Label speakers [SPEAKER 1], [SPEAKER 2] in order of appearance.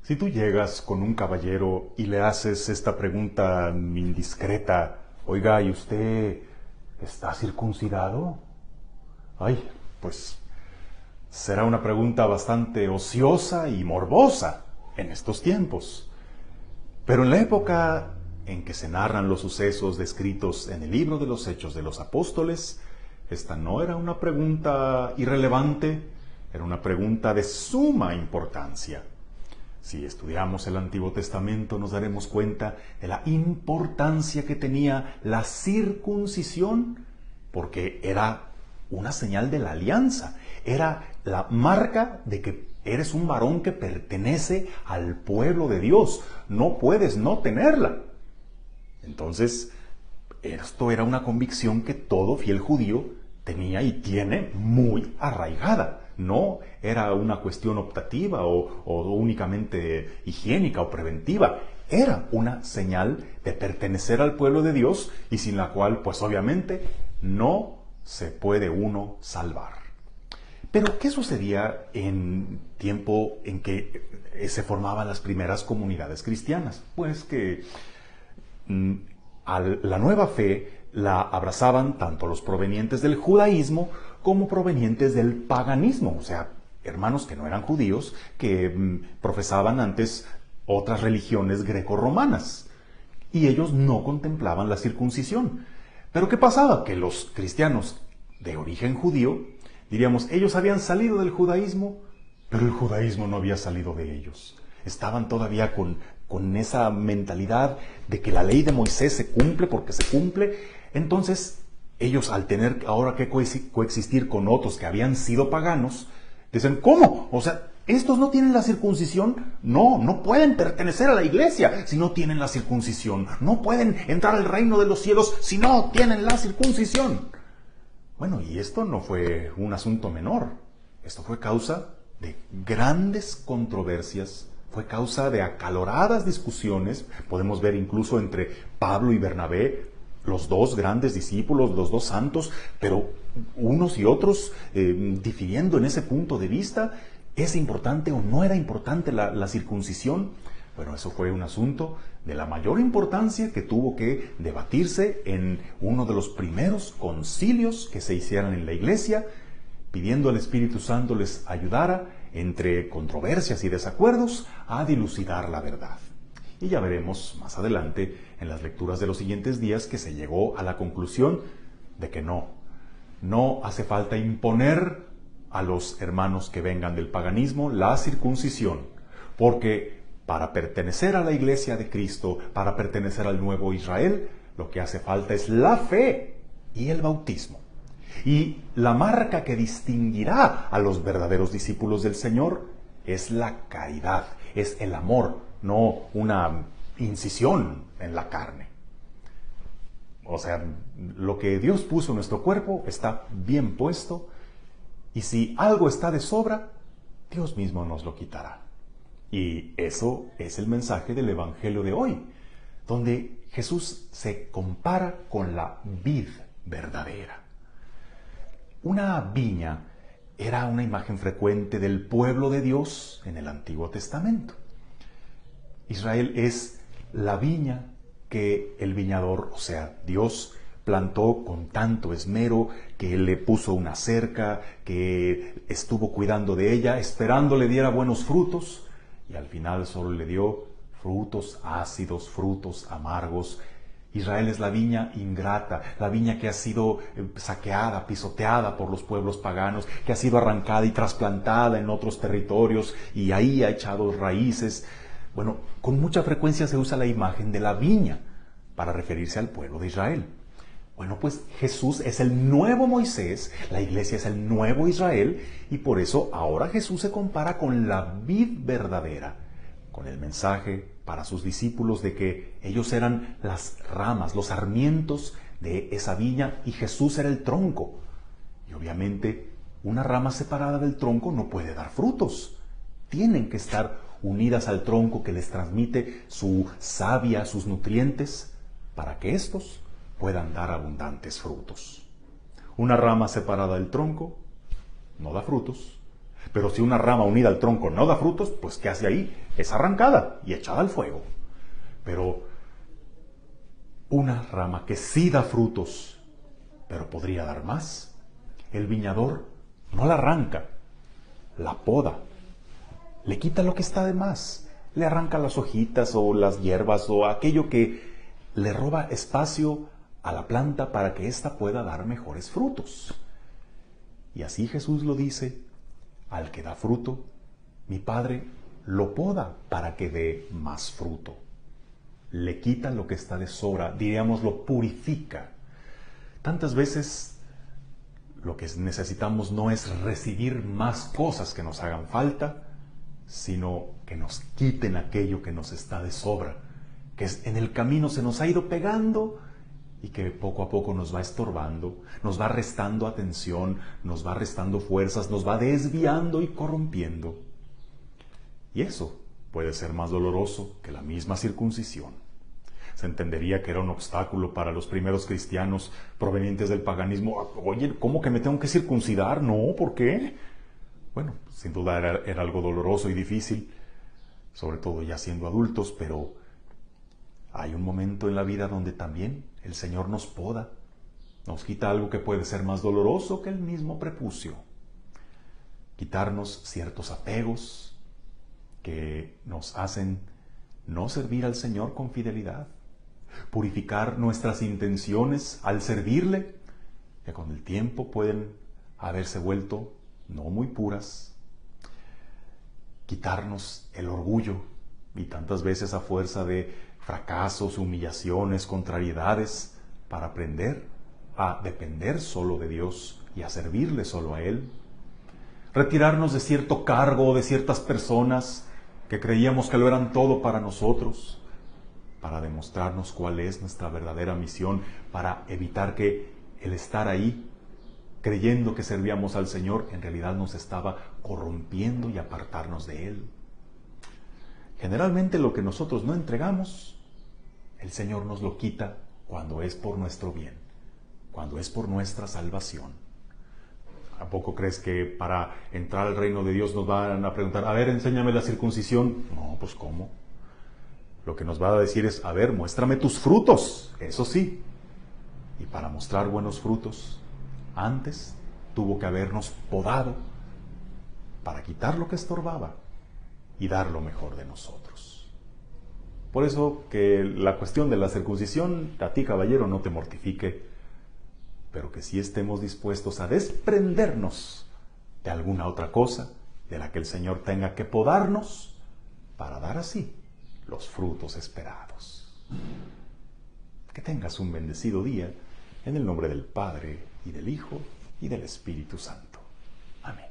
[SPEAKER 1] Si tú llegas con un caballero y le haces esta pregunta indiscreta, oiga, ¿y usted está circuncidado? Ay, pues será una pregunta bastante ociosa y morbosa en estos tiempos. Pero en la época en que se narran los sucesos descritos en el libro de los Hechos de los Apóstoles, esta no era una pregunta irrelevante, era una pregunta de suma importancia. Si estudiamos el Antiguo Testamento nos daremos cuenta de la importancia que tenía la circuncisión, porque era una señal de la alianza, era la marca de que eres un varón que pertenece al pueblo de Dios, no puedes no tenerla. Entonces, esto era una convicción que todo fiel judío tenía y tiene muy arraigada. No era una cuestión optativa o únicamente higiénica o preventiva. Era una señal de pertenecer al pueblo de Dios y sin la cual, pues obviamente, no se puede uno salvar. Pero, ¿qué sucedía en tiempo en que se formaban las primeras comunidades cristianas? Pues que a la nueva fe la abrazaban tanto los provenientes del judaísmo como provenientes del paganismo, o sea, hermanos que no eran judíos, que profesaban antes otras religiones grecorromanas, y ellos no contemplaban la circuncisión. Pero ¿qué pasaba? Que los cristianos de origen judío, diríamos, ellos habían salido del judaísmo, pero el judaísmo no había salido de ellos. Estaban todavía con esa mentalidad de que la ley de Moisés se cumple porque se cumple. Entonces, ellos al tener ahora que coexistir con otros que habían sido paganos, dicen, ¿cómo? O sea, ¿estos no tienen la circuncisión? No pueden pertenecer a la iglesia si no tienen la circuncisión. No pueden entrar al reino de los cielos si no tienen la circuncisión. Bueno, y esto no fue un asunto menor. Esto fue causa de grandes controversias, fue causa de acaloradas discusiones. Podemos ver incluso entre Pablo y Bernabé, los dos grandes discípulos, los dos santos, pero unos y otros difiriendo en ese punto de vista. ¿Es importante o no era importante la circuncisión? Bueno, eso fue un asunto de la mayor importancia que tuvo que debatirse en uno de los primeros concilios que se hicieran en la iglesia, pidiendo al Espíritu Santo les ayudara entre controversias y desacuerdos a dilucidar la verdad. Y ya veremos más adelante en las lecturas de los siguientes días que se llegó a la conclusión de que no hace falta imponer a los hermanos que vengan del paganismo la circuncisión, porque para pertenecer a la iglesia de Cristo, para pertenecer al nuevo Israel, lo que hace falta es la fe y el bautismo. Y la marca que distinguirá a los verdaderos discípulos del Señor es la caridad, es el amor, no una incisión en la carne. O sea, lo que Dios puso en nuestro cuerpo está bien puesto, y si algo está de sobra, Dios mismo nos lo quitará. Y eso es el mensaje del Evangelio de hoy, donde Jesús se compara con la vid verdadera. Una viña era una imagen frecuente del pueblo de Dios en el Antiguo Testamento. Israel es la viña que el viñador, o sea, Dios, plantó con tanto esmero, que le puso una cerca, que estuvo cuidando de ella, esperando le diera buenos frutos, y al final solo le dio frutos ácidos, frutos amargos. Israel es la viña ingrata, la viña que ha sido saqueada, pisoteada por los pueblos paganos, que ha sido arrancada y trasplantada en otros territorios y ahí ha echado raíces. Bueno, con mucha frecuencia se usa la imagen de la viña para referirse al pueblo de Israel. Bueno, pues Jesús es el nuevo Moisés, la iglesia es el nuevo Israel, y por eso ahora Jesús se compara con la vid verdadera, con el mensaje para sus discípulos de que ellos eran las ramas, los sarmientos de esa viña y Jesús era el tronco. Y obviamente una rama separada del tronco no puede dar frutos. Tienen que estar unidas al tronco que les transmite su savia, sus nutrientes, para que estos puedan dar abundantes frutos. Una rama separada del tronco no da frutos. Pero si una rama unida al tronco no da frutos, pues ¿qué hace ahí? Es arrancada y echada al fuego. Pero una rama que sí da frutos, pero podría dar más, el viñador no la arranca, la poda, le quita lo que está de más, le arranca las hojitas o las hierbas o aquello que le roba espacio a la planta para que ésta pueda dar mejores frutos. Y así Jesús lo dice: al que da fruto, mi Padre lo poda para que dé más fruto. Le quita lo que está de sobra, diríamos, lo purifica. Tantas veces lo que necesitamos no es recibir más cosas que nos hagan falta, sino que nos quiten aquello que nos está de sobra, que en el camino se nos ha ido pegando y que poco a poco nos va estorbando, nos va restando atención, nos va restando fuerzas, nos va desviando y corrompiendo. Y eso puede ser más doloroso que la misma circuncisión. Se entendería que era un obstáculo para los primeros cristianos provenientes del paganismo. Oye, ¿cómo que me tengo que circuncidar? No, ¿por qué? Bueno, sin duda era algo doloroso y difícil, sobre todo ya siendo adultos, pero hay un momento en la vida donde también el Señor nos poda, nos quita algo que puede ser más doloroso que el mismo prepucio. Quitarnos ciertos apegos que nos hacen no servir al Señor con fidelidad. Purificar nuestras intenciones al servirle, que con el tiempo pueden haberse vuelto no muy puras. Quitarnos el orgullo, y tantas veces a fuerza de fracasos, humillaciones, contrariedades, para aprender a depender solo de Dios y a servirle solo a Él. Retirarnos de cierto cargo o de ciertas personas que creíamos que lo eran todo para nosotros, para demostrarnos cuál es nuestra verdadera misión, para evitar que el estar ahí, creyendo que servíamos al Señor, en realidad nos estaba corrompiendo y apartarnos de Él. Generalmente lo que nosotros no entregamos, el Señor nos lo quita cuando es por nuestro bien, cuando es por nuestra salvación. ¿A poco crees que para entrar al reino de Dios nos van a preguntar: a ver, enséñame la circuncisión? No, pues ¿cómo? Lo que nos va a decir es: a ver, muéstrame tus frutos, eso sí. Y para mostrar buenos frutos, antes tuvo que habernos podado para quitar lo que estorbaba y dar lo mejor de nosotros. Por eso que la cuestión de la circuncisión, a ti, caballero, no te mortifique, pero que sí estemos dispuestos a desprendernos de alguna otra cosa de la que el Señor tenga que podarnos para dar así los frutos esperados. Que tengas un bendecido día, en el nombre del Padre, y del Hijo, y del Espíritu Santo. Amén.